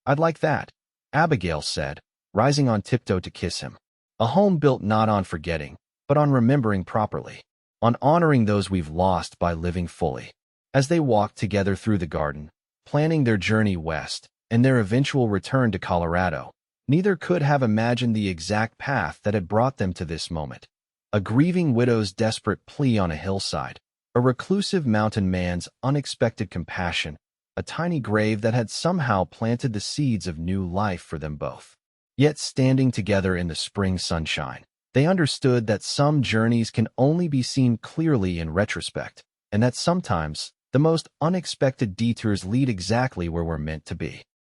I'd like that, Abigail said, rising on tiptoe to kiss him. A home built not on forgetting, but on remembering properly. On honoring those we've lost by living fully. As they walked together through the garden, planning their journey west and their eventual return to Colorado, neither could have imagined the exact path that had brought them to this moment. A grieving widow's desperate plea on a hillside, a reclusive mountain man's unexpected compassion, a tiny grave that had somehow planted the seeds of new life for them both. Yet standing together in the spring sunshine, they understood that some journeys can only be seen clearly in retrospect, and that sometimes the most unexpected detours lead exactly where we're meant to be.